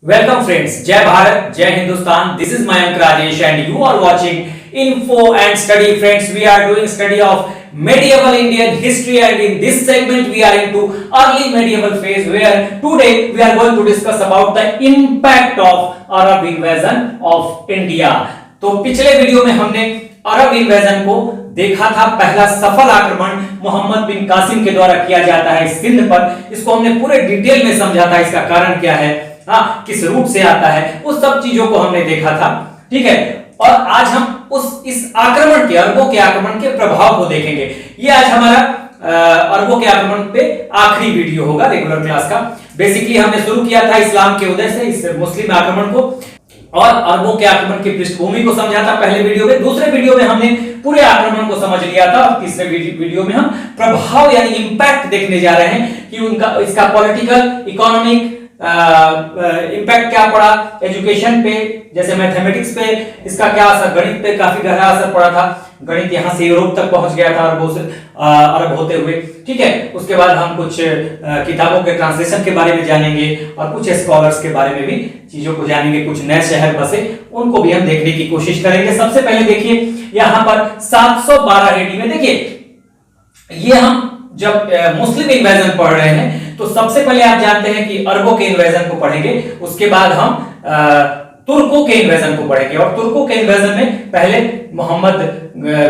Welcome friends, Jai Bharat, Jai Hindustan. This is Mayank Rajesh and you are watching Info and Study. Friends, we are doing study of medieval Indian history and in this segment we are into early medieval phase where today we are going to discuss about the impact of Arab invasion of India. तो पिछले video में हमने अरब invasion को देखा था। पहला सफल आक्रमण मोहम्मद बिन कासिम के द्वारा किया जाता है सिंध पर। इसको हमने पूरे डिटेल में समझा था, इसका कारण क्या है, किस रूट से आता है, उस सब चीजों को हमने देखा था। ठीक है, और आज हम इस आक्रमण के अरबों के आक्रमण के प्रभाव को देखेंगे। ये आज हमारा अरबों के आक्रमण पे आखिरी वीडियो होगा रेगुलर क्लास का। बेसिकली हमने शुरू किया था इस्लाम के उदय से इस मुस्लिम आक्रमण को और अरबों के आक्रमण की पृष्ठभूमि को समझा था पहले वीडियो में। दूसरे वीडियो में हमने पूरे आक्रमण को समझ लिया था और तीसरे वीडियो में हम प्रभाव यानी इंपैक्ट देखने जा रहे हैं कि उनका इसका पॉलिटिकल इकोनॉमिक इम्पैक्ट क्या पड़ा, एजुकेशन पे जैसे मैथमेटिक्स पे इसका क्या असर, गणित पे काफी गहरा असर पड़ा था। गणित यहां से यूरोप तक पहुंच गया था अरबों से अरब होते हुए। ठीक है, उसके बाद हम कुछ किताबों के ट्रांसलेशन के बारे में जानेंगे और कुछ स्कॉलर्स के बारे में भी चीजों को जानेंगे। कुछ नए शहर बसे उनको भी हम देखने की कोशिश करेंगे। सबसे पहले देखिए यहां पर 712 एडी में, देखिए ये हम जब मुस्लिम इन्वेजन पढ़ रहे हैं तो सबसे पहले आप जानते हैं कि अरबों के इन्वेजन को पढ़ेंगे, उसके बाद हम तुर्कों के इन्वेजन को पढ़ेंगे और तुर्कों के इन्वेजन में पहले मोहम्मद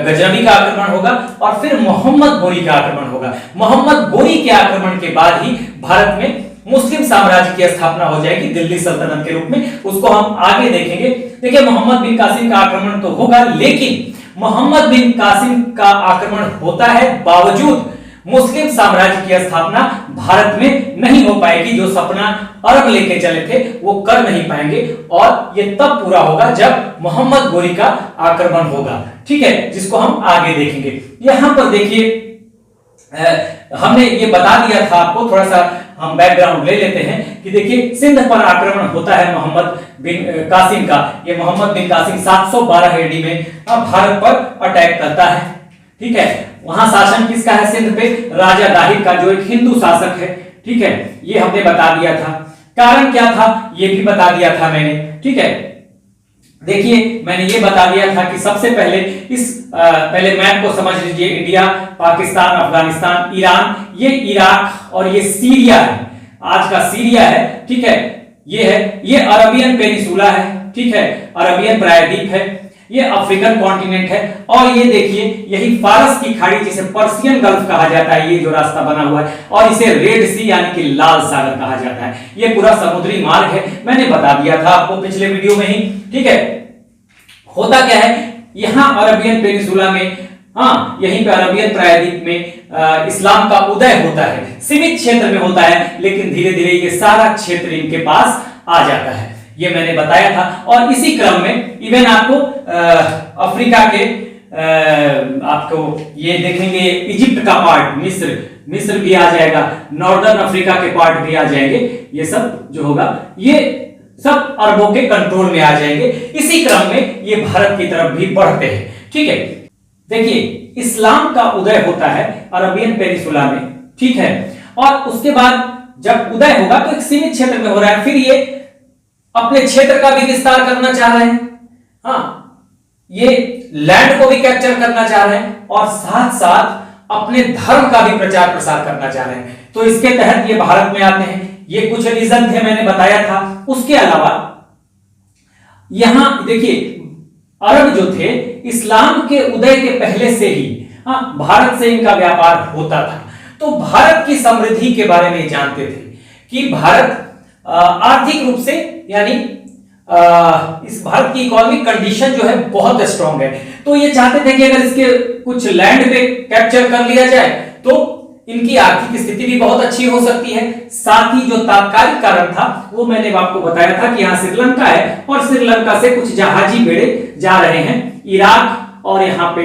गजनवी का आक्रमण होगा और फिर मोहम्मद गोरी का आक्रमण होगा। मोहम्मद गोरी के आक्रमण के बाद ही भारत में मुस्लिम साम्राज्य की स्थापना हो जाएगी दिल्ली सल्तनत के रूप में। उसको हम आगे देखेंगे। देखिए मोहम्मद बिन कासिम का आक्रमण तो होगा, लेकिन मोहम्मद बिन कासिम का आक्रमण होता है बावजूद मुस्लिम साम्राज्य की स्थापना भारत में नहीं हो पाएगी। जो सपना अरब लेके चले थे वो कर नहीं पाएंगे और ये तब पूरा होगा जब मोहम्मद गोरी का आक्रमण होगा। ठीक है, जिसको हम आगे देखेंगे। यहां पर देखिए हमने ये बता दिया था आपको, थोड़ा सा हम बैकग्राउंड ले लेते हैं कि देखिए सिंध पर आक्रमण होता है मोहम्मद बिन कासिम का। ये मोहम्मद बिन कासिम 712 एडी में भारत पर अटैक करता है। ठीक है, वहां शासन किसका है सिंध पे, राजा दाहिर का, जो एक हिंदू शासक है। ठीक है, ये हमने बता दिया था। कारण क्या था ये भी बता दिया था मैंने। ठीक है, देखिए मैंने ये बता दिया था कि सबसे पहले पहले मैप को समझ लीजिए। इंडिया, पाकिस्तान, अफगानिस्तान, ईरान, ये इराक और ये सीरिया है, आज का सीरिया है। ठीक है, ये है, ये अरबियन पेनिसुला है। ठीक है, अरबियन प्रायद्वीप है, ये अफ्रीकन कॉन्टिनेंट है और ये देखिए यही फारस की खाड़ी जिसे पर्शियन गल्फ कहा जाता है, ये जो रास्ता बना हुआ है, और इसे रेड सी यानी कि लाल सागर कहा जाता है। ये पूरा समुद्री मार्ग है, मैंने बता दिया था आपको पिछले वीडियो में ही। ठीक है, होता क्या है यहां अरबियन पेनिसुला में, यहीं पे अरबियन प्रायद्वीप में इस्लाम का उदय होता है। सीमित क्षेत्र में होता है लेकिन धीरे धीरे ये सारा क्षेत्र इनके पास आ जाता है, ये मैंने बताया था। और इसी क्रम में इवन आपको अफ्रीका के आपको ये देखेंगे इजिप्ट का पार्ट, मिस्र भी आ जाएगा, नॉर्दर्न अफ्रीका के पार्ट भी आ जाएंगे। ये सब जो होगा ये सब अरबों के कंट्रोल में आ जाएंगे। इसी क्रम में ये भारत की तरफ भी बढ़ते हैं। ठीक है, देखिए इस्लाम का उदय होता है अरबियन पेनिसुला में। ठीक है, और उसके बाद जब उदय होगा तो एक सीमित क्षेत्र में हो रहा है, फिर ये अपने क्षेत्र का भी विस्तार करना चाह रहे हैं। ये लैंड को भी कैप्चर करना चाह रहे हैं और साथ साथ अपने धर्म का भी प्रचार प्रसार करना चाह रहे हैं। तो इसके तहत ये भारत में आते हैं। ये कुछ रीजन थे, मैंने बताया था। उसके अलावा यहां देखिए अरब जो थे इस्लाम के उदय के पहले से ही भारत से इनका व्यापार होता था, तो भारत की समृद्धि के बारे में जानते थे कि भारत आर्थिक रूप से यानी इस भारत की इकोनॉमिक कंडीशन जो है बहुत स्ट्रांग है। तो ये चाहते थे कि अगर इसके कुछ लैंड पे कैप्चर कर लिया जाए तो इनकी आर्थिक स्थिति भी बहुत अच्छी हो सकती है। साथ ही जो तात्कालिक कारण था वो मैंने आपको बताया था कि यहाँ श्रीलंका है और श्रीलंका से कुछ जहाजी बेड़े जा रहे हैं इराक, और यहाँ पे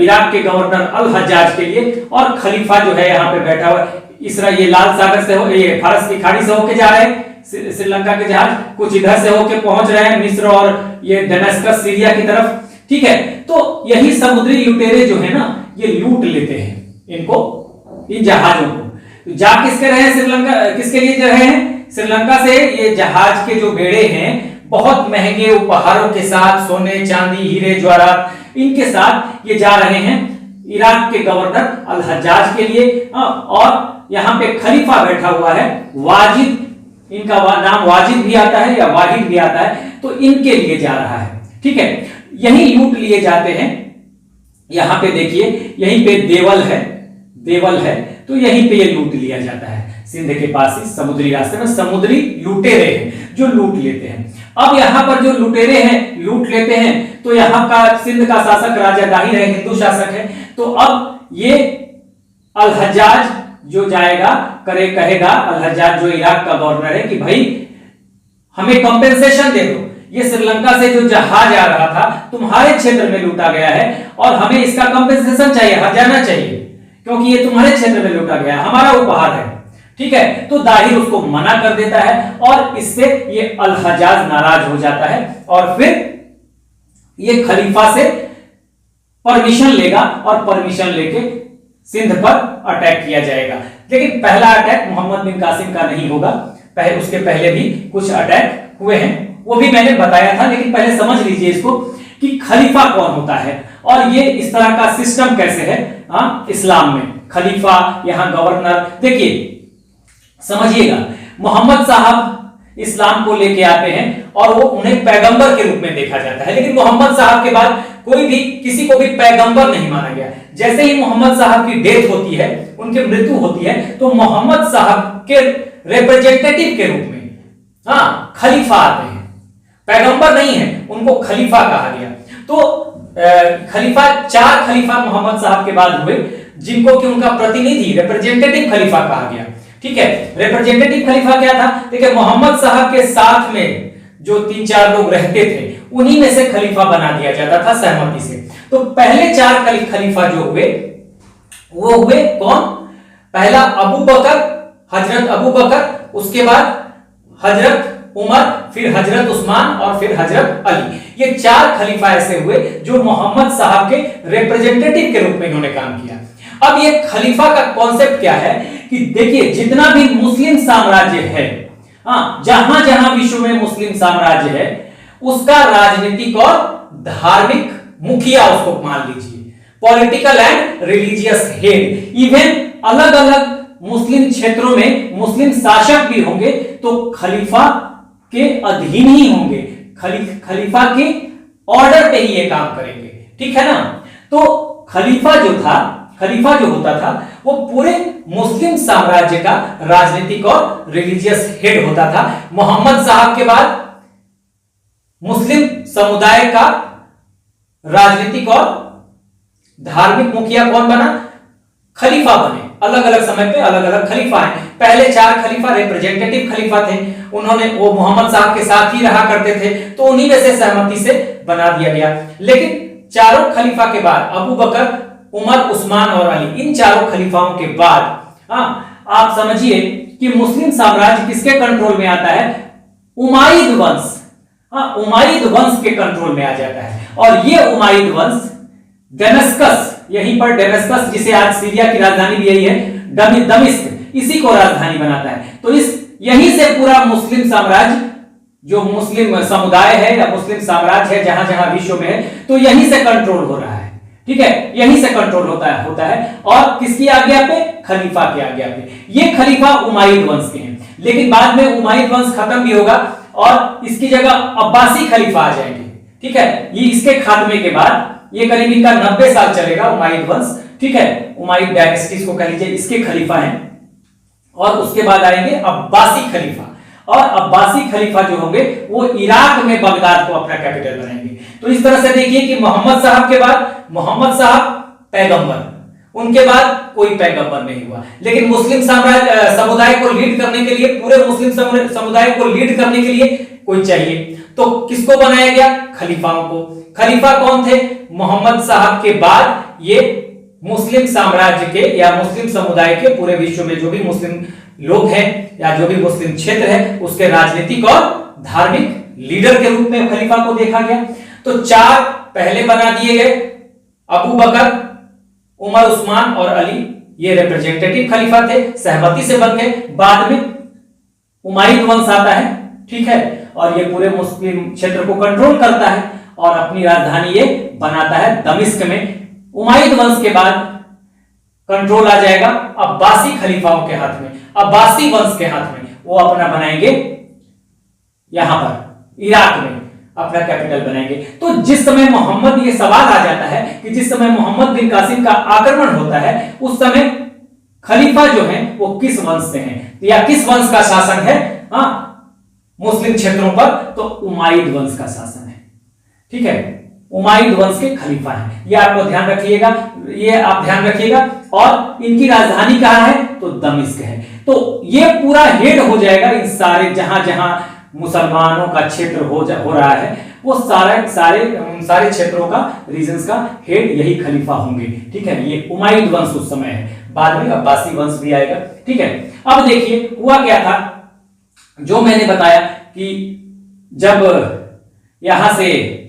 इराक के गवर्नर अल हज्जाज के लिए, और खलीफा जो है यहाँ पे बैठा हुआ ये लाल सागर से ये फारस की खाड़ी से होके जा रहे हैं श्रीलंका के जहाज, कुछ इधर से होके पहुंच रहे हैं मिस्र और ये दमिश्क सीरिया की तरफ। ठीक है, तो यही समुद्री लुटेरे जो है ना ये लूट लेते हैं इनको, इन जहाजों को। जा किसके रहे हैं श्रीलंका, किसके लिए रहे हैं श्रीलंका से ये जहाज के जो बेड़े हैं बहुत महंगे उपहारों के साथ, सोने चांदी हीरे जवाहरात इनके साथ ये जा रहे हैं इराक के गवर्नर अल हज्जाज के लिए। और यहाँ पे खलीफा बैठा हुआ है वाजिद, इनका नाम वाजिद भी आता है या वाहिद भी आता है, तो इनके लिए जा रहा है। ठीक है, यही लूट लिए जाते हैं। यहां पे देखिए यहीं पे देवल है, तो यहीं पे ये लूट लिया जाता है। सिंध के पास ही समुद्री रास्ते में समुद्री लुटेरे हैं जो लूट लेते हैं। अब यहां पर जो लुटेरे हैं लूट लेते हैं, तो यहां का सिंध का शासक राजा दाहिर है, हिंदू शासक है। तो अब ये अल हज्जाज जो जाएगा कहेगा, अल हज्जाज जो इराक का गवर्नर है, कि भाई हमें कंपेंसेशन दे दो, ये श्रीलंका से जो जहाज आ रहा था तुम्हारे क्षेत्र में लूटा गया है और हमें इसका कंपेंसेशन चाहिए, हर्जाना चाहिए, क्योंकि ये तुम्हारे क्षेत्र में लूटा गया है, हमारा उपहार है। ठीक है, तो दाहिर उसको मना कर देता है और इससे ये अल हज्जाज नाराज हो जाता है और फिर ये खलीफा से परमिशन लेगा और परमिशन लेके सिंध पर अटैक किया जाएगा। लेकिन पहला अटैक मोहम्मद बिन कासिम का नहीं होगा, उसके पहले भी कुछ अटैक हुए हैं, वो भी मैंने बताया था। लेकिन पहले समझ लीजिए इसको कि खलीफा कौन होता है और ये इस तरह का सिस्टम कैसे है इस्लाम में। खलीफा, यहां गवर्नर, देखिए समझिएगा, मोहम्मद साहब इस्लाम को लेके आते हैं और वो उन्हें पैगंबर के रूप में देखा जाता है। लेकिन मोहम्मद साहब के बाद कोई भी किसी को भी पैगंबर नहीं माना गया। जैसे ही मोहम्मद साहब की डेथ होती है, उनकी मृत्यु होती है, तो मोहम्मद साहब के रिप्रेजेंटेटिव के रूप में खलीफा आते हैं। पैगंबर नहीं है, उनको खलीफा कहा गया। तो खलीफा, 4 खलीफा मोहम्मद साहब के बाद हुए, जिनको कि उनका प्रतिनिधि रिप्रेजेंटेटिव खलीफा कहा गया। ठीक है, रिप्रेजेंटेटिव खलीफा क्या था? देखिए, मोहम्मद साहब के साथ में जो 3-4 लोग रहते थे, उन्हीं में से खलीफा बना दिया जाता था सहमति से। तो पहले 4 खलीफा जो हुए वो हुए कौन? पहला अबू बकर, हजरत अबू बकर, उसके बाद हजरत उमर, फिर हजरत उस्मान और फिर हजरत अली। ये 4 खलीफा ऐसे हुए जो मोहम्मद साहब के रिप्रेजेंटेटिव के रूप में इन्होंने काम किया। अब ये खलीफा का कॉन्सेप्ट क्या है कि देखिए, जितना भी मुस्लिम साम्राज्य है, जहां जहां विश्व में मुस्लिम साम्राज्य है, उसका राजनीतिक और धार्मिक मुखिया उसको मान लीजिए, political and religious head. Even अलग अलग मुस्लिम क्षेत्रों में मुस्लिम शासक भी होंगे तो खलीफा के अधीन ही होंगे, खलीफा के ऑर्डर पे ही ये काम करेंगे। ठीक है ना? तो खलीफा जो होता था वो पूरे मुस्लिम साम्राज्य का राजनीतिक और रिलीजियस हेड होता था। मोहम्मद साहब के बाद मुस्लिम समुदाय का राजनीतिक और धार्मिक मुखिया कौन बना? खलीफा बने। अलग अलग समय पे अलग अलग खलीफा हैं। पहले 4 खलीफा रिप्रेजेंटेटिव खलीफा थे, वो मोहम्मद साहब के साथ ही रहा करते थे, तो उन्हीं में से सहमति से बना दिया गया। लेकिन चारों खलीफा के बाद अबू बकर, उमर, उस्मान और अली, इन 4 खलीफाओं के बाद आप समझिए कि मुस्लिम साम्राज्य किसके कंट्रोल में आता है? उमाइद वंश, उमाइद वंश के कंट्रोल में आ जाता है। और ये उमाइद वंश दमिश्क, यहीं पर दमिश्क, जिसे आज सीरिया की राजधानी भी यही है, दमिश्क, इसी को राजधानी बनाता है। तो यहीं से पूरा मुस्लिम साम्राज्य, जो मुस्लिम समुदाय है या मुस्लिम साम्राज्य है जहां जहां विश्व में है, तो यहीं से कंट्रोल हो रहा है। ठीक है, यहीं से कंट्रोल होता है और किसकी आज्ञा पे? खलीफा की आज्ञा पे। ये खलीफा उमाइद वंश के हैं। लेकिन बाद में उमाइद वंश खत्म भी होगा और इसकी जगह अब्बासी खलीफा आ जाएंगे। ठीक है, ये इसके खात्मे के बाद ये करीब इनका 90 साल चलेगा उमाइद वंश। ठीक है, उमाइद डायनेस्टी को कह लीजिए, इसके खलीफा हैं। और उसके बाद आएंगे अब्बासी खलीफा, और अब्बासी खलीफा जो होंगे वो इराक में बगदाद को अपना कैपिटल बनाएंगे। तो इस तरह से देखिए कि मोहम्मद साहब के बाद मोहम्मद साहब पैगंबर, उनके बाद कोई पैगंबर नहीं हुआ। लेकिन मुस्लिम समुदाय को लीड करने के लिए, पूरे मुस्लिम समुदाय को लीड करने के लिए कोई चाहिए, तो किसको बनाया गया? खलीफाओं को। खलीफा कौन थे? मोहम्मद साहब के बाद ये मुस्लिम साम्राज्य के या मुस्लिम समुदाय के पूरे विश्व में जो भी मुस्लिम लोग हैं या जो भी मुस्लिम क्षेत्र है, उसके राजनीतिक और धार्मिक लीडर के रूप में खलीफा को देखा गया। तो 4 पहले बना दिए गए, अबू बकर, उमर, उस्मान और अली, ये रिप्रेजेंटेटिव खलीफा थे, सहमति से बन गए। बाद में उमाइद वंश आता है, ठीक है, और ये पूरे मुस्लिम क्षेत्र को कंट्रोल करता है और अपनी राजधानी ये बनाता है दमिश्क में। उमाइद वंश के बाद कंट्रोल आ जाएगा अब्बासी खलीफाओं के हाथ में, अब्बासी वंश के हाथ में। वो अपना बनाएंगे यहां पर इराक में अपना कैपिटल बनाएंगे। तो जिस समय मोहम्मद, ये सवाल आ जाता है कि जिस समय मोहम्मद बिन कासिम का आक्रमण होता है उस समय खलीफा जो है वो किस वंश से हैं या किस वंश का शासन है मुस्लिम क्षेत्रों पर? तो उमाइद वंश का शासन है, ठीक है, उमाइद वंश के खलीफा हैं। ये आपको ध्यान रखिएगा, ये आप ध्यान रखिएगा। और इनकी राजधानी कहां है? तो दमिश्क है। तो ये पूरा हेड हो जाएगा इन सारे, जहां जहां मुसलमानों का क्षेत्र हो रहा है वो सारे क्षेत्रों का, रीजन्स का हेड यही खलीफा होंगे, ठीक है। ये उमाइद वंश उस समय है, बाद में अब्बासी वंश भी आएगा, ठीक है। अब देखिए हुआ क्या था, जो मैंने बताया कि जब यहां से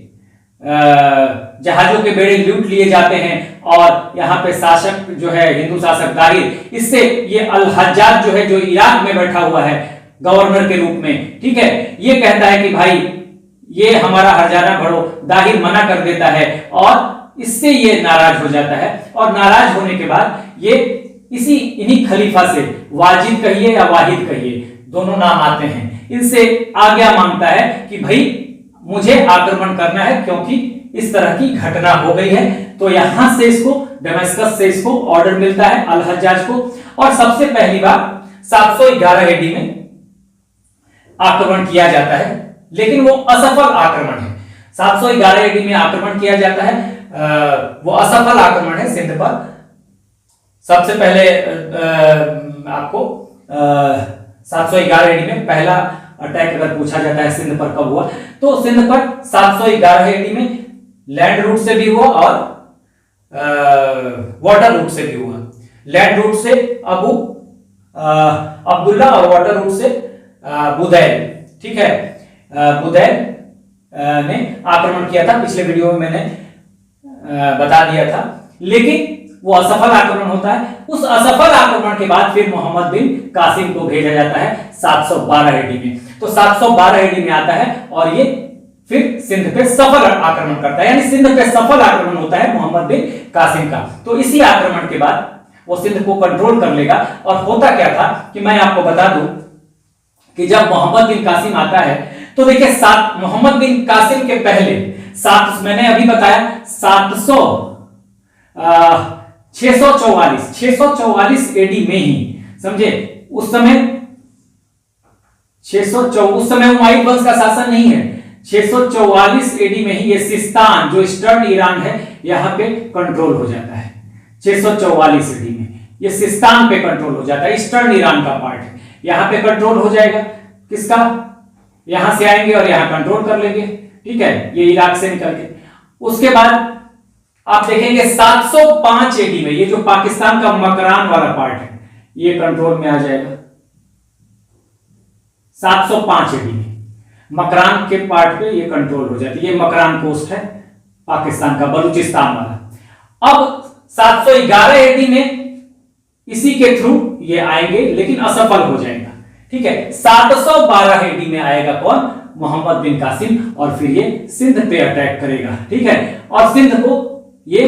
जहाजों के बेड़े लूट लिए जाते हैं और यहाँ पे शासक जो है हिंदू शासक दाहिर, इससे ये अल हज्जाज जो है, जो इराक में बैठा हुआ है गवर्नर के रूप में, ठीक है, ये कहता है कि भाई ये हमारा हर्जाना भरो। दाहिर मना कर देता है और इससे ये नाराज हो जाता है और नाराज होने के बाद ये इन्हीं खलीफा से, वाजिद कहिए या वाहिद कहिए, दोनों नाम आते हैं, इनसे आज्ञा मांगता है कि भाई मुझे आक्रमण करना है क्योंकि इस तरह की घटना हो गई है। तो यहां से इसको, दमिश्क से इसको ऑर्डर मिलता है अल हज्जाज को। और सबसे पहली बार 711 एडी में आक्रमण किया जाता है, लेकिन वो असफल आक्रमण है। 711 एडी में आक्रमण किया जाता है, वो असफल आक्रमण है सिंध पर। सबसे पहले आपको 711 एडी में पहला अटैक अगर पूछा जाता है सिंध पर कब हुआ, तो सिंध पर 711 एडी में लैंड रूट से भी हुआ और वाटर रूट से भी हुआ। लैंड रूट से अबू अब्दुल्ला और वाटर रूट से बुदैल, ठीक है, बुदैल ने आक्रमण किया था। पिछले वीडियो में मैंने बता दिया था, लेकिन वो असफल आक्रमण होता है। उस असफल आक्रमण के बाद फिर मोहम्मद बिन कासिम को भेजा जाता है 712 एडी में। तो 712 एडी में आता है और ये फिर सिंध पे सफल आक्रमण करता है, यानी सिंध पे सफल आक्रमण होता है मोहम्मद बिन कासिम का। तो इसी आक्रमण के बाद वो सिंध को कंट्रोल कर लेगा। और होता क्या था कि मैं आपको बता दूं कि जब मोहम्मद बिन कासिम आता है तो देखिए, मोहम्मद बिन कासिम के पहले मैंने अभी बताया 644 एडी में ही, समझे, उस समय उमाइद वंश का शासन नहीं है। 644 एडी में ही ये सिस्तान, जो ईस्टर्न ईरान है, यहां पे कंट्रोल हो जाता है। 644 एडी में ये सिस्तान पे कंट्रोल हो जाता है, ईस्टर्न ईरान का पार्ट है, यहां पे कंट्रोल हो जाएगा। किसका? यहां से आएंगे और यहां कंट्रोल कर लेंगे, ठीक है, ये इराक से निकल के। उसके बाद आप देखेंगे 705 एडी में ये जो पाकिस्तान का मकरान वाला पार्ट है, ये कंट्रोल में आ जाएगा। 705 एडी में मकरान के पार्ट पे ये कंट्रोल हो जाती है। ये मकरान कोस्ट है पाकिस्तान का, बलूचिस्तान वाला। अब 711 एडी में इसी के थ्रू ये आएंगे, लेकिन असफल हो जाएगा, ठीक है। 712 एडी में आएगा कौन? मोहम्मद बिन कासिम, और फिर ये सिंध पे अटैक करेगा, ठीक है, और सिंध को ये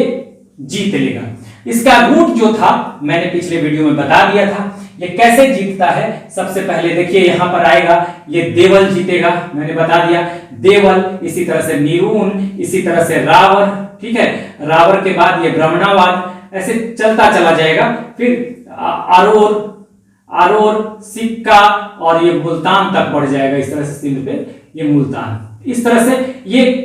जीत लेगा। इसका रूट जो था मैंने पिछले वीडियो में बता दिया था। ये कैसे जीतता है, सबसे पहले देखिए यहां पर आएगा, ये देवल जीतेगा, मैंने बता दिया, देवल, इसी तरह से नीरून, इसी तरह से रावर, ठीक है, रावर के बाद ये ब्राह्मणाबाद, ऐसे चलता चला जाएगा। फिर आरोर, सिक्का और ये मुल्तान तक बढ़ जाएगा। इस तरह से सिंध पे ये मुल्तान, इस तरह से ये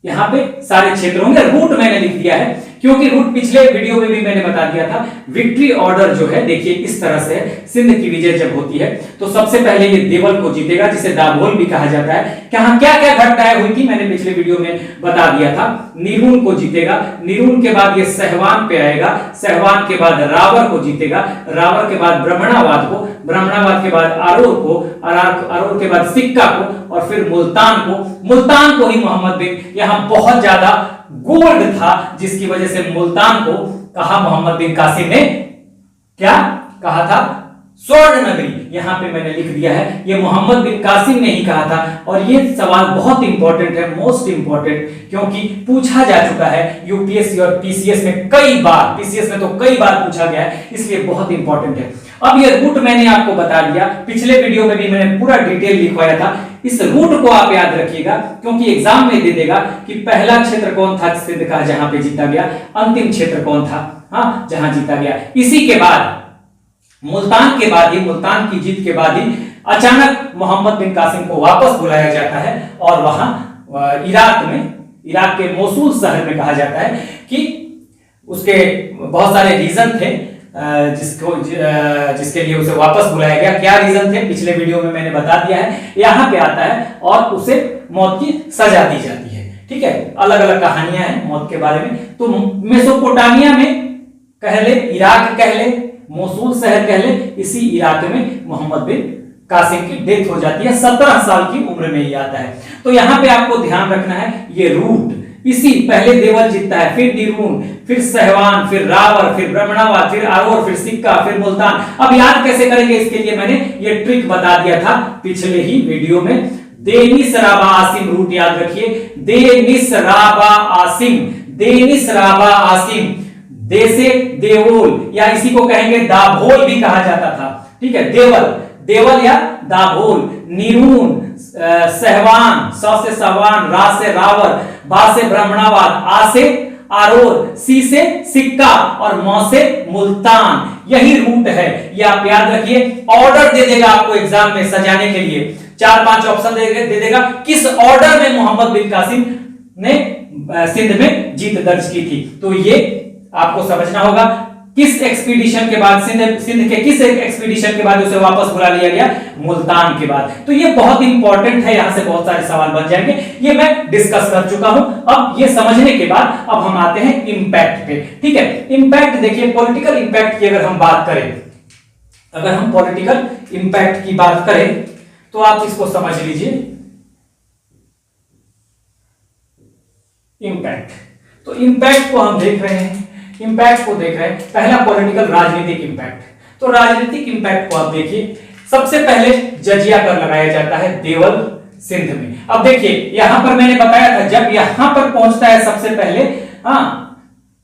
यहां पे सारे क्षेत्र होंगे। रूट मैंने लिख दिया है क्योंकि रूट पिछले वीडियो में भी मैंने बता दिया था। विक्ट्री ऑर्डर जो है देखिए इस तरह से, सिंध की विजय जब होती है तो सबसे पहले ये देवल को जीतेगा, जिसे दाभोल भी कहा जाता है। कहां क्या क्या घटनाएं हुई थी मैंने पिछले वीडियो में बता दिया था। नीरून को जीतेगा, नीरून के बाद ये सहवान पे आएगा, सहवान के बाद रावर को जीतेगा, रावर के बाद ब्राह्मणाबाद को, ब्राह्मणाबाद के बाद आरोर को, आरोर के बाद सिक्का को, और फिर मुल्तान को। मुल्तान को ही मोहम्मद बिन, यहां बहुत ज्यादा गोल्ड था जिसकी वजह से मुल्तान को कहा मोहम्मद बिन कासिम ने, क्या कहा था, स्वर्ण नगरी, यहां पे मैंने लिख दिया है, ये मोहम्मद बिन कासिम ने ही कहा था। और ये सवाल बहुत इंपॉर्टेंट है, मोस्ट इंपॉर्टेंट, क्योंकि पूछा जा चुका है यूपीएससी और पीसीएस में कई बार, पीसीएस में तो कई बार पूछा गया है, इसलिए बहुत इंपॉर्टेंट है। अब ये रूट मैंने आपको बता दिया, पिछले वीडियो में भी मैंने पूरा डिटेल लिखवाया था। इस रूट को आप याद रखिएगा, क्योंकि एग्जाम में दे देगा कि पहला क्षेत्र कौन था सिंध का जहां पे जीता गया, अंतिम क्षेत्र कौन था हाँ जहां जीता गया। इसी के बाद मुल्तान के बाद ही, मुल्तान की जीत के बाद ही अचानक मोहम्मद बिन कासिम को वापस बुलाया जाता है और वहां इराक में, इराक के मोसूल शहर में कहा जाता है कि उसके बहुत सारे रीजन थे जिसके लिए उसे वापस बुलाया गया। क्या रीजन थे पिछले वीडियो में मैंने बता दिया है, यहां पे आता है और उसे मौत की सजा दी जाती है। ठीक है, अलग अलग कहानियां हैं मौत के बारे में। तो मेसोपोटामिया में कह ले, इराक कह ले, मोसूल शहर कह ले, इसी इलाके में मोहम्मद बिन कासिम की डेथ हो जाती है, 17 साल की उम्र में ही आता है। तो यहां पे आपको ध्यान रखना है ये रूट, इसी पहले देवल जीतता है, फिर निरून, फिर सहवान, फिर रावर, फिर ब्रह्मणावाद, फिर आरोर, फिर सिक्का, फिर मुल्तान। अब याद कैसे करेंगे, इसके लिए मैंने ये ट्रिक बता दिया था पिछले ही वीडियो में। देनिस राबा आसिम रूट याद रखिए, देनिस राबा आसिम, देनिस राबा आसिम, देसे देवोल या इसी को कहेंगे दाभोल भी कहा जाता था। ठीक है, देवल, देवल या दाभोल, निरून, सहवान, स से सहवान, रा से रावर, बा से ब्राह्मणावाद, आ से आरोर, सी से सिक्का और मौ से मुल्तान, यही रूट है। ये आप याद रखिए। ऑर्डर दे देगा आपको एग्जाम में सजाने के लिए, 4-5 ऑप्शन दे देगा किस ऑर्डर में मोहम्मद बिन कासिम ने सिंध में जीत दर्ज की थी। तो ये आपको समझना होगा किस एक्सपीडिशन के बाद, सिंध के किस एक्सपीडिशन के बाद उसे वापस बुला लिया गया, मुल्तान के बाद। तो ये बहुत इंपॉर्टेंट है, यहां से बहुत सारे सवाल बन जाएंगे, ये मैं डिस्कस कर चुका हूं। अब ये समझने के बाद अब हम आते हैं इंपैक्ट पे। ठीक है, इंपैक्ट देखिए, पॉलिटिकल इंपैक्ट की अगर हम बात करें, अगर हम पॉलिटिकल इंपैक्ट की बात करें तो आप इसको समझ लीजिए। इंपैक्ट, तो इंपैक्ट को हम देख रहे हैं, इंपैक्ट को देख रहे हैं। पहला पॉलिटिकल राजनीतिक इंपैक्ट, तो राजनीतिक इंपैक्ट को आप देखिए। सबसे पहले जजिया कर लगाया जाता है देवल सिंध में। अब देखिए यहां पर मैंने बताया था, जब यहां पर पहुंचता है सबसे पहले,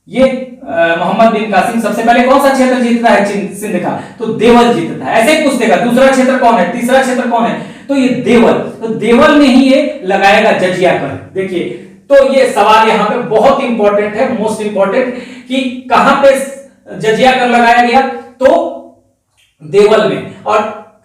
ये मोहम्मद बिन कासिम सबसे पहले कौन सा क्षेत्र जीतता है सिंध का, तो देवल जीतता है। ऐसे ही पूछ देगा दूसरा क्षेत्र कौन है, तीसरा क्षेत्र कौन है, तो ये देवल, तो देवल में ही ये लगाएगा जजिया कर। देखिए, तो ये सवाल यहां पे बहुत इंपॉर्टेंट है, मोस्ट इंपॉर्टेंट, कि कहां पे जजिया कर लगाया गया, तो देवल में। और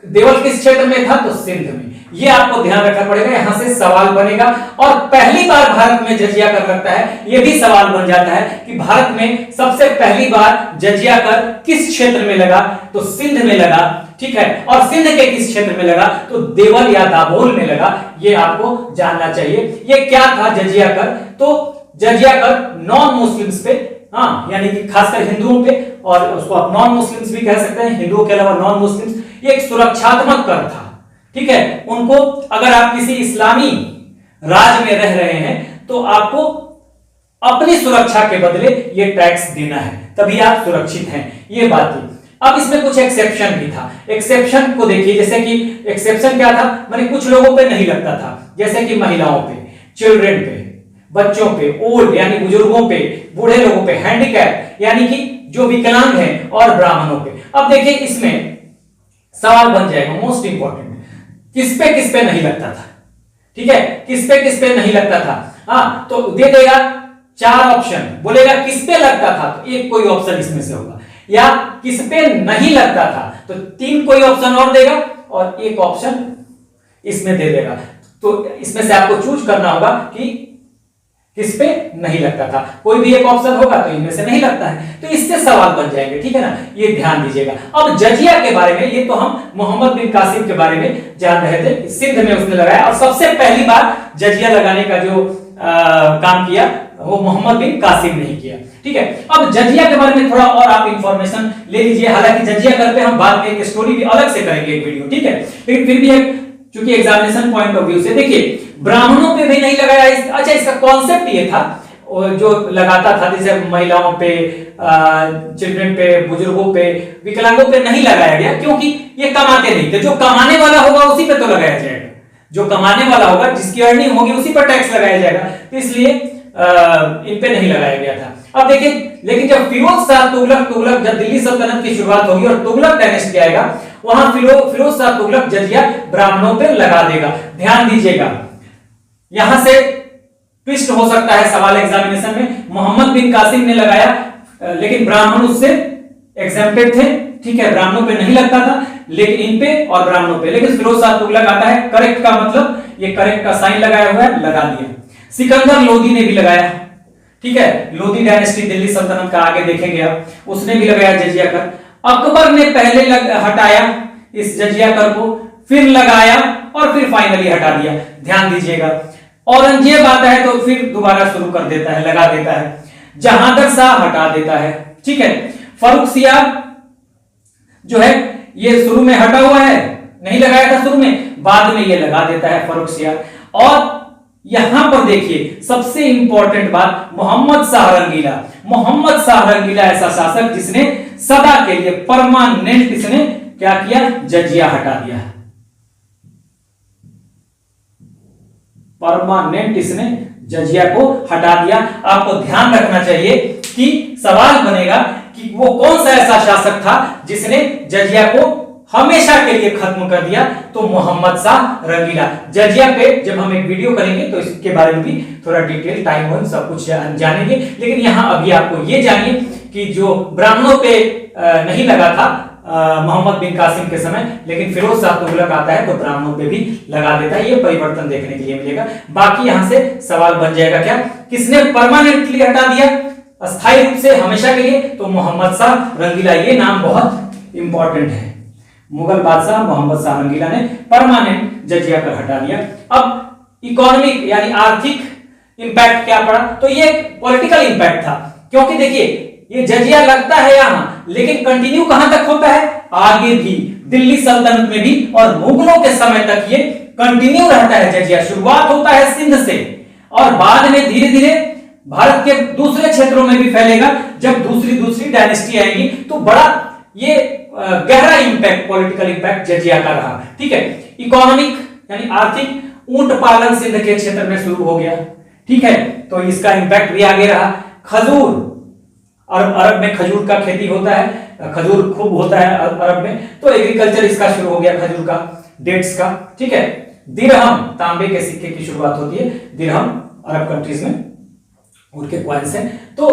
देवल किस क्षेत्र में था, तो सिंध में। ये आपको ध्यान रखना पड़ेगा, यहां से सवाल बनेगा। और पहली बार भारत में जजिया कर लगता है, यह भी सवाल बन जाता है कि भारत में सबसे पहली बार जजिया कर किस क्षेत्र में लगा, तो सिंध में लगा। ठीक है, और सिंध के किस क्षेत्र में लगा, तो देवल या दाभोल में लगा। ये आपको जानना चाहिए। ये क्या था जजिया कर, तो जजिया कर नॉन मुस्लिम्स पे, यानी कि खासकर हिंदुओं पे, और उसको आप नॉन मुस्लिम्स भी कह सकते हैं, हिंदुओं के अलावा नॉन मुस्लिम्स, ये एक सुरक्षात्मक कर था। ठीक है, उनको अगर आप किसी इस्लामी राज्य में रह रहे हैं तो आपको अपनी सुरक्षा के बदले ये टैक्स देना है, तभी आप सुरक्षित हैं, ये बात थी। अब इसमें कुछ एक्सेप्शन भी था। एक्सेप्शन को देखिए, जैसे कि एक्सेप्शन क्या था, माने कुछ लोगों पे नहीं लगता था, जैसे कि महिलाओं पे, चिल्ड्रन पे, बच्चों पे, ओल्ड यानी बुजुर्गों पे, बूढ़े लोगों पे, हैंडीकैप यानी कि जो विकलांग हैं, और ब्राह्मणों पे। अब देखिए इसमें सवाल बन जाएगा मोस्ट इंपॉर्टेंट, किस पे नहीं लगता था। ठीक है, किस पे नहीं लगता था, तो दे देगा 4 ऑप्शन, बोलेगा किस पे लगता था, तो एक कोई ऑप्शन इसमें से होगा, या किस पे नहीं लगता था तो 3 कोई ऑप्शन और देगा, और एक ऑप्शन इसमें दे देगा। तो इसमें से आपको चूज करना होगा कि किस पे नहीं लगता था, कोई भी एक ऑप्शन होगा तो इनमें से नहीं लगता है, तो इससे सवाल बन जाएंगे। ठीक है ना, ये ध्यान दीजिएगा। अब जजिया के बारे में, ये तो हम मोहम्मद बिन कासिम के बारे में जान रहे थे, सिंध में उसने लगाया, और सबसे पहली बार जजिया लगाने का जो काम किया वो मोहम्मद बिन कासिम ने ही किया। ठीक है, अब जजिया के बारे में थोड़ा और आप इंफॉर्मेशन ले लीजिए। हालांकि जजिया कर पे हम बाद में एक स्टोरी भी अलग से करेंगे, एक वीडियो। ठीक है, लेकिन फिर भी एक, चूंकि एग्जामिनेशन पॉइंट ऑफ व्यू से देखिए, ब्राह्मणों पे भी नहीं लगाया। अच्छा, इसका कॉन्सेप्ट ये था, जो लगाता था, जैसे महिलाओं पे, चिल्ड्रन पे, बुजुर्गों पे, विकलांगों पे नहीं लगाया गया, क्योंकि ये कमाते नहीं थे। जो कमाने वाला होगा उसी पे तो लगाया जाएगा, जो कमाने वाला होगा, जिसकी अर्निंग होगी उसी पर टैक्स लगाया जाएगा, तो इसलिए इन पे नहीं लगाया गया था। अब देखिए, लेकिन जब फिरोज शाह तुगलक जब दिल्ली सल्तनत की शुरुआत होगी और तुगलक डायनेस्टी आएगा, वहां फिरोज शाह तुगलक जजिया ब्राह्मणों पे लगा देगा। ध्यान दीजिएगा, यहां से ट्विस्ट हो सकता है सवाल एग्जामिनेशन में। मोहम्मद बिन कासिम ने लगाया, लेकिन ब्राह्मण उससे एग्जेम्प्टेड थे, ठीक है, ब्राह्मणों पे नहीं लगता था, लेकिन इन पे और ब्राह्मणों पे। लेकिन फिरोज शाह तुगलक आता है, करेक्ट का मतलब ये करेक्ट का साइन लगाया हुआ है, लगा दिया। सिकंदर लोदी ने भी लगाया, ठीक है, लोदी डायनेस्टी दिल्ली सल्तनत का आगे देखेंगे आप, उसने भी लगाया जजिया कर। अकबर ने पहले हटाया इस जजिया कर को, फिर लगाया और फिर फाइनली हटा दिया। ध्यान दीजिएगा, औरंगजेब आता है तो फिर दोबारा शुरू कर देता है, लगा देता है। जहांगीर शाह हटा देता है, ठीक है। फर्रुखसियार जो है ये शुरू में हटा हुआ है, नहीं लगाया था शुरू में, बाद में ये लगा देता है फर्रुखसियार। और यहां पर देखिए सबसे इंपॉर्टेंट बात, मोहम्मद शाह रंगीला। मोहम्मद शाह रंगीला ऐसा शासक जिसने सदा के लिए परमानेंट इसने क्या किया, जजिया हटा दिया, परमानेंट इसने जजिया को हटा दिया। आपको ध्यान रखना चाहिए कि सवाल बनेगा कि वो कौन सा ऐसा शासक था जिसने जजिया को हमेशा के लिए खत्म कर दिया, तो मोहम्मद शाह रंगीला। जजिया पे जब हम एक वीडियो करेंगे तो इसके बारे में भी थोड़ा डिटेल टाइम हो सब कुछ जानेंगे, लेकिन यहां अभी आपको ये जानिए कि जो ब्राह्मणों पे नहीं लगा था मोहम्मद बिन कासिम के समय, लेकिन फिरोज शाह तुगलक आता है तो ब्राह्मणों पे भी लगा देता है। ये परिवर्तन देखने के लिए मिलेगा। बाकी यहां से सवाल बन जाएगा क्या, किसने परमानेंटली हटा दिया अस्थायी रूप से हमेशा के लिए, तो मोहम्मद शाह रंगीला। ये नाम बहुत इंपॉर्टेंट है, मुगल बादशाह मोहम्मद शाह रंगीला ने परमानेंट जजिया कर हटा दिया। अब इकोनॉमिक यानी आर्थिक इंपैक्ट क्या पड़ा, तो ये पॉलिटिकल इंपैक्ट था, क्योंकि देखिए ये जजिया लगता है यहां, लेकिन कंटिन्यू कहां तक होता है, आगे भी दिल्ली सल्तनत में भी और मुगलों के समय तक ये कंटिन्यू रहता है जजिया। शुरुआत होता है सिंध से और बाद में धीरे धीरे भारत के दूसरे क्षेत्रों में भी फैलेगा। जब दूसरी डायनेस्टी आएगी तो बड़ा ये गहरा इंपैक्ट, पॉलिटिकल इंपैक्ट जजिया का रहा, ठीक है। इकोनॉमिक यानी आर्थिक, ऊंट पालन सिंध के क्षेत्र में शुरू हो गया, ठीक है, तो इसका इंपैक्ट भी आगे रहा। खजूर, अरब में खजूर का खेती होता है, खजूर खूब होता है अरब में, तो एग्रीकल्चर इसका शुरू हो गया, खजूर का, डेट्स का, ठीक है। दिरहम, तांबे के सिक्के की शुरुआत होती है, दिरहम अरब कंट्रीज में उनके कॉइन्स हैं, तो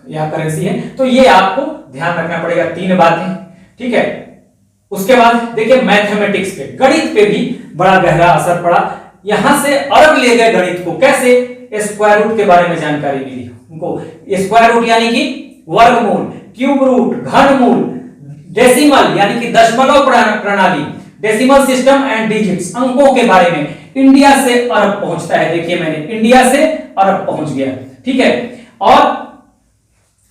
यह करेंसी है, तो ये आपको ध्यान रखना पड़ेगा, 3 बातें, ठीक है। उसके बाद देखिए मैथमेटिक्स पे, गणित पे भी बड़ा गहरा असर पड़ा। यहां से अरब ले गए गणित को, कैसे, स्क्वायर रूट के बारे में जानकारी मिली उनको। स्क्वायर रूट यानी कि वर्गमूल, क्यूब रूट, घनमूल, डेसिमल यानी कि दशमलव प्रणाली, डेसिमल सिस्टम एंड डिजिट्स, अंकों के बारे में। इंडिया से अरब पहुंचता है, देखिए मैंने इंडिया से अरब पहुंच गया, ठीक है। और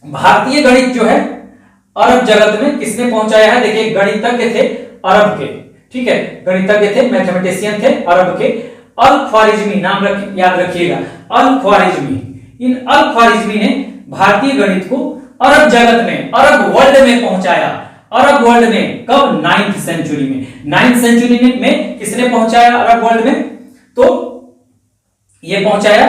भारतीय गणित जो है अरब जगत में किसने पहुंचाया है, देखिए गणितज्ञ थे अरब के, ठीक है, गणितज्ञ थे, मैथमेटिशियन थे अरब के। अल ख्वारिज्मी नाम याद रखिएगा, अल ख्वारिज्मी। इन अल ख्वारिज्मी ने भारतीय गणित को अरब जगत में, अरब वर्ल्ड में पहुंचाया। अरब वर्ल्ड में कब, 9th सेंचुरी में। 9th सेंचुरी में किसने पहुंचाया अरब वर्ल्ड में, तो ये पहुंचाया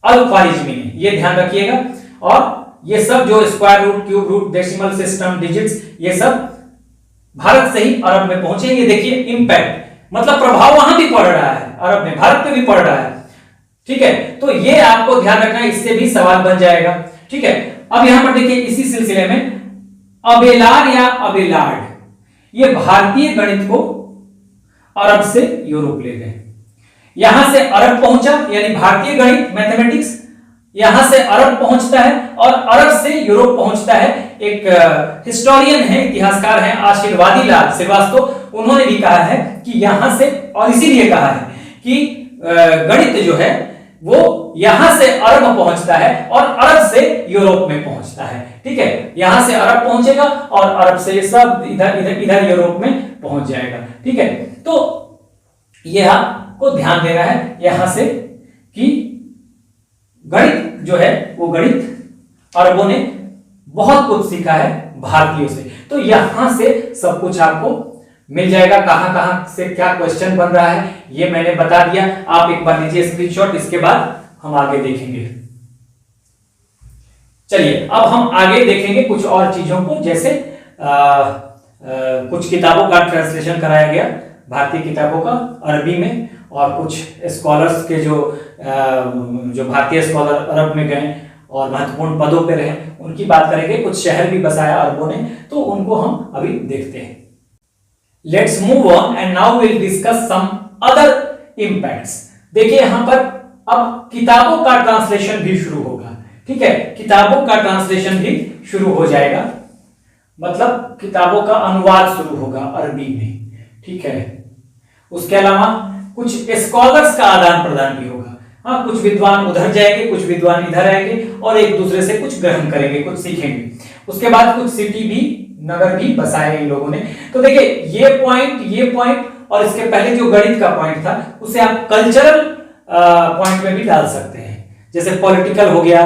अल ख्वारिज्मी ने, ये ध्यान रखिएगा। और ये सब जो square root, cube root, decimal system, digits, ये सब भारत से ही अरब में पहुंचे। ये देखिए इंपैक्ट, मतलब प्रभाव वहां भी पड़ रहा है, अरब में, भारत पे भी पड़ रहा है, ठीक है। तो ये आपको ध्यान रखना है, इससे भी सवाल बन जाएगा, ठीक है। अब यहां पर देखिए इसी सिलसिले में अबेलार या अबेलार्ड, ये भारतीय गणित को अरब से यूरोप ले गए। यहां से अरब पहुंचा, यानी भारतीय गणित, मैथमेटिक्स यहां से अरब पहुंचता है और अरब से यूरोप पहुंचता है। एक हिस्टोरियन है, इतिहासकार हैं आशीर्वादी लाल श्रीवास्तव, उन्होंने भी कहा है कि यहां से, और इसीलिए कहा है कि गणित जो है वो यहां से अरब पहुंचता है और अरब से यूरोप में पहुंचता है, ठीक है। यहां से अरब पहुंचेगा और अरब से सब इधर यूरोप में पहुंच जाएगा, ठीक है। तो यह आपको ध्यान देना है, यहां से गणित जो है वो गणित अरबों ने बहुत कुछ सीखा है भारतीयों से। तो यहां से सब कुछ आपको मिल जाएगा, कहां कहां से क्या क्वेश्चन बन रहा है ये मैंने बता दिया। आप एक बार लीजिए स्क्रीनशॉट, इसके बाद हम आगे देखेंगे। चलिए अब हम आगे देखेंगे कुछ और चीजों को, जैसे कुछ किताबों का ट्रांसलेशन कराया गया, भारतीय किताबों का अरबी में, और कुछ स्कॉलर्स के जो भारतीय स्कॉलर अरब में गए और महत्वपूर्ण पदों पे रहे, उनकी बात करेंगे। कुछ शहर भी बसाया अरबों ने, तो उनको हम अभी देखते हैं। Let's move on and now will discuss some other impacts. देखिए यहां पर अब किताबों का ट्रांसलेशन भी शुरू होगा, ठीक है, किताबों का ट्रांसलेशन भी शुरू हो जाएगा, मतलब किताबों का अनुवाद शुरू होगा अरबी में, ठीक है। उसके अलावा कुछ स्कॉलर्स का आदान प्रदान भी होगा। हाँ, कुछ विद्वान उधर जाएंगे, कुछ विद्वान इधर आएंगे और एक दूसरे से कुछ ग्रहण करेंगे, कुछ सीखेंगे। उसके बाद कुछ सिटी भी, नगर भी बसाए इन लोगों ने। तो देखिए ये पॉइंट और इसके पहले जो गणित का पॉइंट था उसे आप कल्चरल पॉइंट में भी डाल सकते हैं, जैसे पॉलिटिकल हो गया,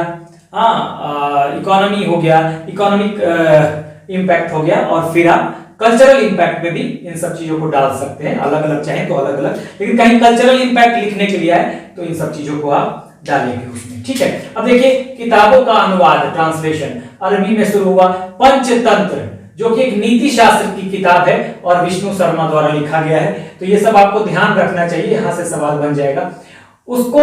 हाँ, इकोनॉमी हो गया, इकोनॉमिक इंपैक्ट हो गया, और फिर आप कल्चरल इंपैक्ट में भी इन सब चीजों को डाल सकते हैं, अलग अलग चाहे तो अलग अलग, लेकिन कहीं कल्चरल इंपैक्ट लिखने के लिए आए तो इन सब चीजों को आप डालेंगे उसमें, ठीक है। अब देखिए किताबों का अनुवाद, ट्रांसलेशन अरबी में शुरू हुआ। पंचतंत्र जो कि एक नीति शास्त्र की किताब है और विष्णु शर्मा द्वारा लिखा गया है, तो ये सब आपको ध्यान रखना चाहिए, यहां से सवाल बन जाएगा। उसको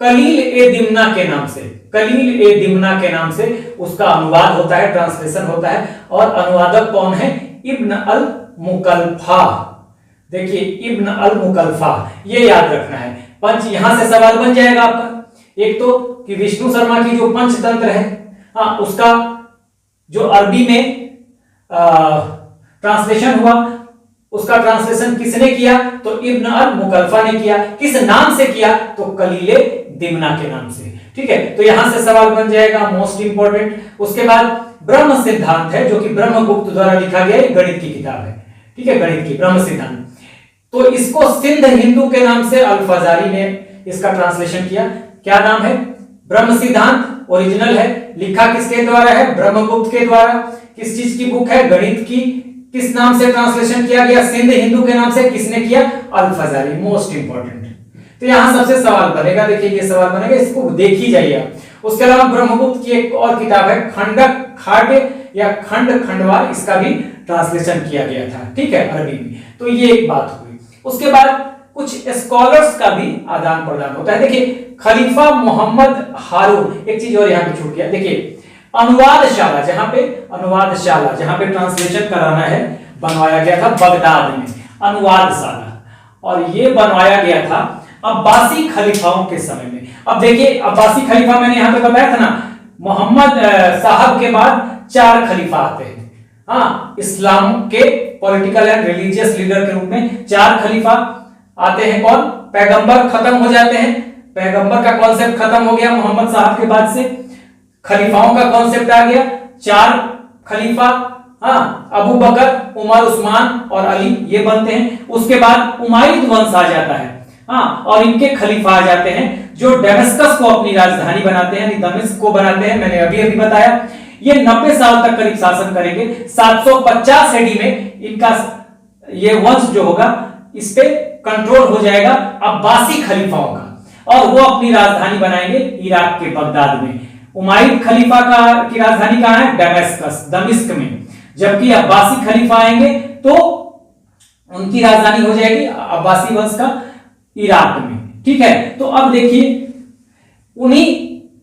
कलील ए दिमना के नाम से, कलील ए दिमना के नाम से उसका अनुवाद होता है, ट्रांसलेशन होता है, और अनुवादक कौन है? इब्न अल मुकल्फा। देखिए इब्न अल मुकल्फा, ये याद रखना है। पंच, यहां से सवाल बन जाएगा आपका, एक तो कि विष्णु शर्मा की जो पंचतंत्र है, हाँ, उसका जो अरबी में ट्रांसलेशन हुआ, उसका ट्रांसलेशन किसने किया? तो इब्न अल मुकल्फा ने किया। किस नाम से किया? तो कलीले दिमना के नाम से, ठीक है। तो यहां से सवाल बन जाएगा, मोस्ट इंपॉर्टेंट। उसके बाद ब्रह्म सिद्धांत है, जो कि ब्रह्मगुप्त द्वारा लिखा गया गणित की किताब है, ठीक है, गणित की ब्रह्म सिद्धांत। तो इसको सिंध हिंदू के नाम से अल फजारी ने इसका ट्रांसलेशन किया। क्या नाम है? ब्रह्म सिद्धांत ओरिजिनल है, लिखा किसके द्वारा है? ब्रह्मगुप्त के द्वारा। किस चीज की बुक है? गणित की। किस नाम से ट्रांसलेशन किया गया? सिंध हिंदू के नाम से। किसने किया? अल फजारी, मोस्ट इंपॉर्टेंट। तो यहां सबसे सवाल बनेगा, देखिए ये सवाल बनेगा, इसको देखी जाइए आप। उसके अलावा ब्रह्मगुप्त की एक और किताब है, खंडक खाड्य या खंड खंडवार, इसका भी ट्रांसलेशन किया गया था, ठीक है, अरबी में। तो ये एक बात हुई। उसके बाद कुछ स्कॉलर्स का भी आदान प्रदान होता है। देखिए खलीफा मोहम्मद हारून, एक चीज और यहाँ पे छूट गया, देखिए अनुवादशाला, जहां पे ट्रांसलेशन कराना है, बनवाया गया था बगदाद में, अनुवादशाला, और ये बनवाया गया था अब्बासी खलीफाओं के समय में। अब देखिए अब्बासी खलीफा मैंने यहां पे बताया था ना, मोहम्मद साहब के बाद 4 खलीफा आते हैं। हाँ, इस्लाम के पॉलिटिकल एंड रिलीजियस लीडर के रूप में 4 खलीफा आते हैं। कौन? पैगंबर खत्म हो जाते हैं, पैगंबर का कॉन्सेप्ट खत्म हो गया मोहम्मद साहब के बाद से, खलीफाओं का कॉन्सेप्ट आ गया, 4 खलीफा, हाँ, अबू बकर, उमर, उस्मान और अली, ये बनते हैं। उसके बाद उमाइद वंश आ जाता है, हाँ, और इनके खलीफा आ जाते हैं जो डेमस्कस को अपनी राजधानी बनाते हैं, यानी दमिश्क को बनाते हैं, मैंने अभी बताया। ये 90 साल तक करीब शासन करेंगे। 750 एडी में इनका ये वंश जो होगा, इस पे कंट्रोल हो जाएगा अब्बासी खलीफाओं का, और वो अपनी राजधानी बनाएंगे इराक के बगदाद में। उमाइद खलीफा की राजधानी कहां है? डेमस्कस, दमिश्क में। जबकि अब्बासी खलीफा आएंगे तो उनकी राजधानी हो जाएगी अब्बासी वंश का इराक में, ठीक है। तो अब देखिए उन्हीं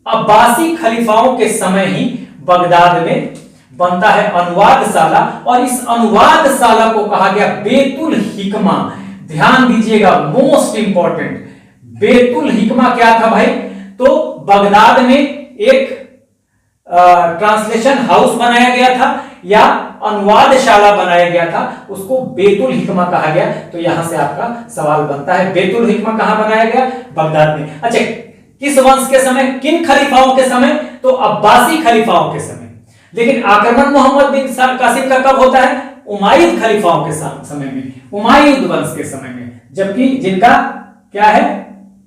अब्बासी खलीफाओं के समय ही बगदाद में बनता है अनुवादशाला, और इस अनुवादशाला को कहा गया बेतुल हिकमा। ध्यान दीजिएगा, मोस्ट इंपॉर्टेंट, बेतुल हिकमा क्या था भाई? तो बगदाद में एक ट्रांसलेशन हाउस बनाया गया था या अनुवादशाला बनाया गया था, उसको बेतुल हिकमा कहा गया। तो यहां से आपका सवाल बनता है, बेतुल हिकमा कहां बनाया गया? बगदाद में। अच्छा, किस वंश के समय, किन खलीफाओं के समय? तो अब्बासी खलीफाओं के समय। लेकिन आक्रमण मोहम्मद बिन कासिम का कब होता है? उमाइद खलीफाओं के समय में, उमाइद वंश के समय में। जबकि जिनका क्या है?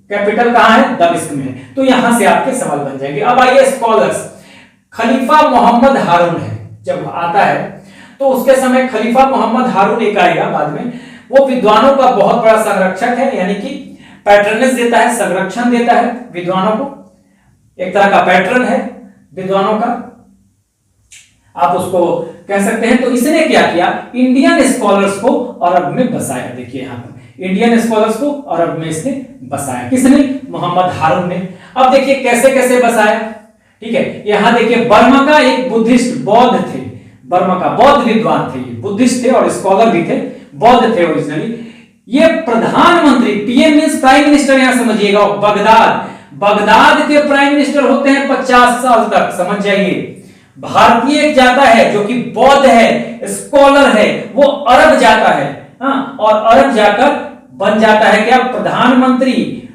कैपिटल कहां है? दमिश्क में है। तो यहां से आपके सवाल बन जाएंगे। अब आइए स्कॉलर्स। खलीफा मोहम्मद हारून है, जब आता है तो उसके समय खलीफा मोहम्मद हारून एक आएगा बाद में, वो विद्वानों का बहुत बड़ा संरक्षक है, यानी कि पैट्रनेज देता है, संरक्षण देता है विद्वानों को, एक तरह का पैटर्न है विद्वानों का, आप उसको कह सकते हैं। तो इसने क्या किया? इंडियन स्कॉलर्स को अरब में बसाया। देखिए यहां पर इंडियन स्कॉलर्स को अरब में इसने बसाया। किसने? मोहम्मद हारून ने। अब देखिए कैसे कैसे बसाया, ठीक है। यहां देखिए बर्मा का एक बुद्धिस्ट बौद्ध थे, बर्मा का बौद्ध विद्वान थे, ये बुद्धिस्ट थे और स्कॉलर भी थे, बौद्ध थे ओरिजिनली। ये प्रधानमंत्री, पीएम मींस प्राइम मिनिस्टर, यहां समझिएगा, बगदाद के प्राइम मिनिस्टर होते हैं 50 साल तक, समझ जाइए। भारतीय एक जाता है जो कि बौद्ध है, स्कॉलर है, वो अरब जाता है, हाँ, और अरब जाकर बन जाता है क्या? प्रधानमंत्री।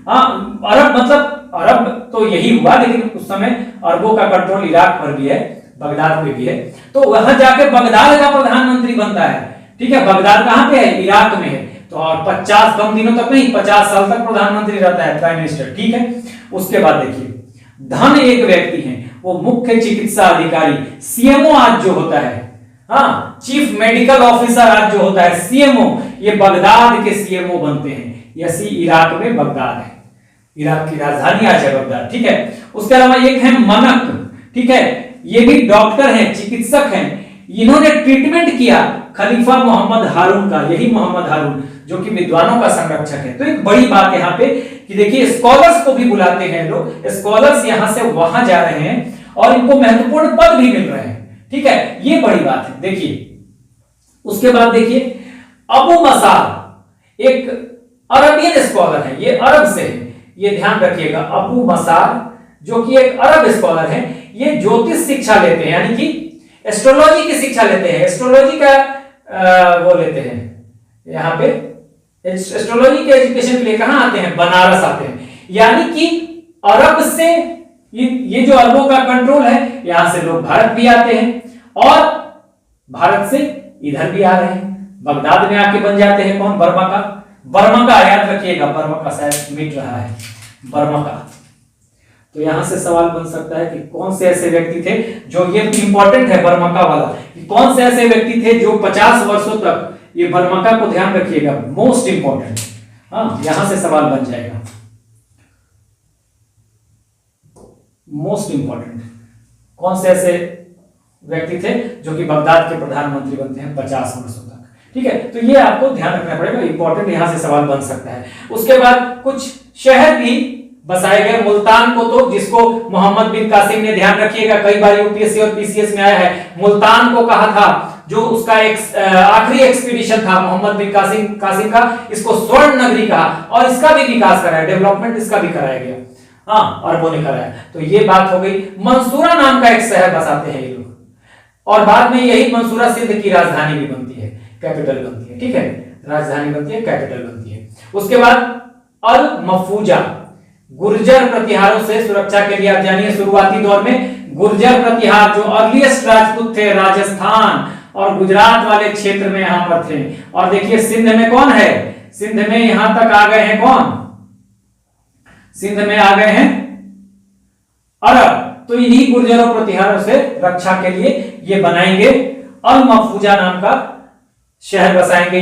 हाँ, अरब मतलब अरब तो यही हुआ, लेकिन उस समय अरबों का कंट्रोल इराक पर भी है, बगदाद पे भी है, तो वहां जाके बगदाद का प्रधानमंत्री बनता है, ठीक है। बगदाद कहां पे है? इराक में है। तो और 50 कम दिनों तक नहीं, 50 साल तक प्रधानमंत्री रहता है, प्राइम मिनिस्टर, ठीक है। उसके बाद देखिए धन एक व्यक्ति है, वो मुख्य चिकित्सा अधिकारी, सीएमओ आज जो होता है, हाँ, चीफ मेडिकल ऑफिसर आज जो होता है, सीएमओ, ये बगदाद के सीएमओ बनते हैं। यसी इराक में बगदाद है, इराक की राजधानी आज है बगदाद, ठीक है। उसके अलावा एक है मनक, ठीक है, ये भी डॉक्टर हैं, चिकित्सक हैं, इन्होंने ट्रीटमेंट किया खलीफा मोहम्मद हारून का, यही मोहम्मद हारून जो कि विद्वानों का संरक्षक है। तो एक बड़ी बात यहां पे कि देखिए स्कॉलर्स को भी बुलाते हैं लोग, स्कॉलर्स यहां से वहां जा रहे हैं और इनको महत्वपूर्ण पद भी मिल रहे हैं, ठीक है, ये बड़ी बात है। देखिए उसके बाद देखिए अबू मसार एक अरबियन स्कॉलर है, ये अरब से है, ये ध्यान रखिएगा। अबू मसार जो कि एक अरब स्कॉलर है, ये ज्योतिष शिक्षा लेते हैं, यानी कि एस्ट्रोलॉजी की शिक्षा लेते हैं, एस्ट्रोलॉजी का वो लेते हैं, यहाँ पे एस्ट्रोलॉजी के एजुकेशन के लिए कहां आते हैं? बनारस आते हैं। यानी कि अरब से ये जो अरबों का कंट्रोल है, यहां से लोग भारत भी आते हैं और भारत से इधर भी आ रहे हैं, बगदाद में आके बन जाते हैं। कौन? बर्मा का, बर्मा का याद रखिएगा, बर्मा का शायद मिट रहा है, बर्मा का। तो यहां से सवाल बन सकता है कि कौन से ऐसे व्यक्ति थे जो, ये इंपॉर्टेंट है बर्मका वाला, कि कौन से ऐसे व्यक्ति थे जो 50 वर्षों तक, ये बर्मका को ध्यान रखिएगा, मोस्ट इंपॉर्टेंट, हाँ, यहां से सवाल बन जाएगा, मोस्ट इंपॉर्टेंट, कौन से ऐसे व्यक्ति थे जो कि बगदाद के प्रधानमंत्री बनते हैं 50 वर्षों तक, ठीक है। तो ये आपको ध्यान रखना पड़ेगा, इंपॉर्टेंट, यहां से सवाल बन सकता है। उसके बाद कुछ शहर भी बसाए गए, मुल्तान को, तो जिसको मोहम्मद बिन कासिम ने, ध्यान रखिएगा, कई बार यूपीएससी और पीसीएस में आया है, मुल्तान को कहा था, जो उसका एक आखिरी एक्सपीडिशन था मोहम्मद बिन कासिम का, इसको स्वर्ण नगरी कहा और इसका भी विकास कराया, डेवलपमेंट इसका भी कराया गया, हाँ, अरबों ने कराया। तो ये बात हो गई। मंसूरा नाम का एक शहर बसाते हैं ये लोग और बाद में यही मंसूरा सिंध की राजधानी भी बनती है, कैपिटल बनती है, ठीक है, राजधानी बनती है, कैपिटल बनती है। उसके बाद अल मफूजा, गुर्जर प्रतिहारों से सुरक्षा के लिए, आप जानिए शुरुआती दौर में गुर्जर प्रतिहार जो अर्लीस्ट राजपूत थे, राजस्थान और गुजरात वाले क्षेत्र में यहां पर थे। और देखिए सिंध में कौन है? सिंध में यहां तक आ गए हैं कौन? सिंध में आ गए हैं अरब। तो इन्हीं गुर्जरों प्रतिहारों से रक्षा के लिए ये बनाएंगे, अल मफूजा नाम का शहर बसाएंगे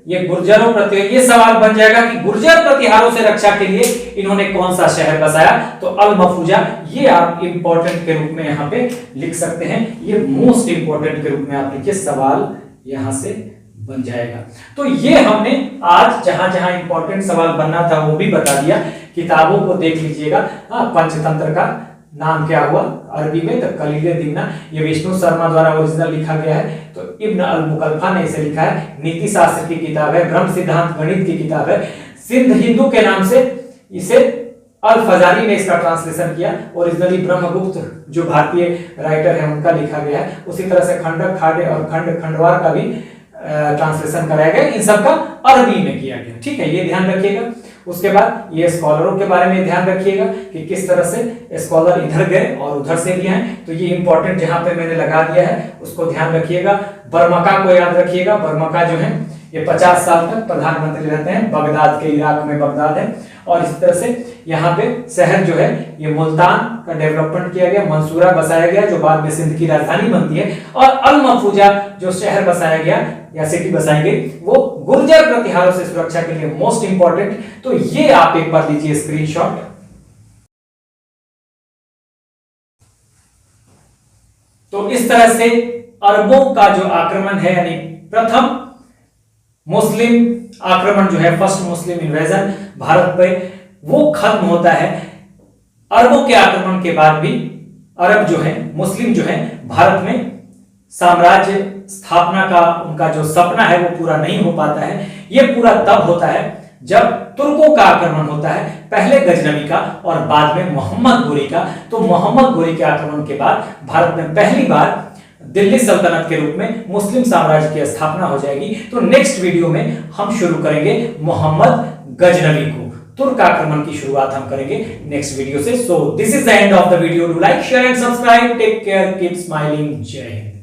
ये गुर्जरों प्रति, ये सवाल बन जाएगा कि गुर्जर प्रतिहारों से रक्षा के लिए इन्होंने कौन सा शहर बसाया? तो अल मफूजा, ये आप इंपॉर्टेंट के रूप में यहां पे लिख सकते हैं, ये मोस्ट इंपॉर्टेंट के रूप में आप लिखिए, सवाल यहां से बन जाएगा। तो ये हमने आज जहां जहां इंपॉर्टेंट सवाल बनना था वो भी बता दिया। किताबों को देख लीजिएगा, पंचतंत्र का नाम क्या हुआ अरबी में? तो कलीले दिमना, ये विष्णु शर्मा द्वारा ओरिजिनल लिखा गया है, तो इब्न अल मुकल्फा ने इसे लिखा है। नीति शास्त्र की किताब है, ब्रह्म सिद्धांत गणित की किताब है, सिंध हिंदू के नाम से इसे अल फजारी ने इसका ट्रांसलेशन किया, ओरिजिनली ब्रह्मगुप्त जो भारतीय राइटर है उनका लिखा गया है। उसी तरह से खंडक खाडे और खंडवार का भी ट्रांसलेशन कराया गया, इन सब का अरबी में किया गया, ठीक है, ये ध्यान रखिएगा। उसके बाद ये स्कॉलरों के बारे में ध्यान रखिएगा कि किस तरह से स्कॉलर इधर गए और उधर से भी हैं, तो ये इंपॉर्टेंट जहां पे मैंने लगा दिया है उसको ध्यान रखिएगा। बर्मका को याद रखिएगा, बर्मका जो है ये 50 साल तक प्रधानमंत्री रहते हैं। बगदाद के, इराक में बगदाद है। और इस तरह से यहाँ पे शहर जो है ये मुल्तान का डेवलपमेंट किया गया, मंसूरा बसाया गया जो बाद में सिंध की राजधानी बनती है, और अल मफूजा जो शहर बसाया गया या सिटी बसाई गई वो गुर्जर प्रतिहारों से सुरक्षा के लिए मोस्ट इंपॉर्टेंट। तो ये आप एक बार लीजिए स्क्रीनशॉट। तो इस तरह से अरबों का जो आक्रमण है, यानी प्रथम मुस्लिम आक्रमण जो है, फर्स्ट मुस्लिम इन्वेजन भारत पे, वो खत्म होता है। अरबों के आक्रमण के बाद भी अरब जो है, मुस्लिम जो है, भारत में साम्राज्य स्थापना का उनका जो सपना है वो पूरा नहीं हो पाता है। ये पूरा तब होता है जब तुर्कों का आक्रमण होता है, पहले गजनवी का और बाद में मोहम्मद गोरी का। तो मोहम्मद गोरी के आक्रमण के बाद भारत में पहली बार दिल्ली सल्तनत के रूप में मुस्लिम साम्राज्य की स्थापना हो जाएगी। तो नेक्स्ट वीडियो में हम शुरू करेंगे मोहम्मद गजनवी को, तुर्क आक्रमण की शुरुआत हम करेंगे नेक्स्ट वीडियो से। So this is the end of the video. Do like, share and subscribe. Take care, keep smiling. जय हिंद।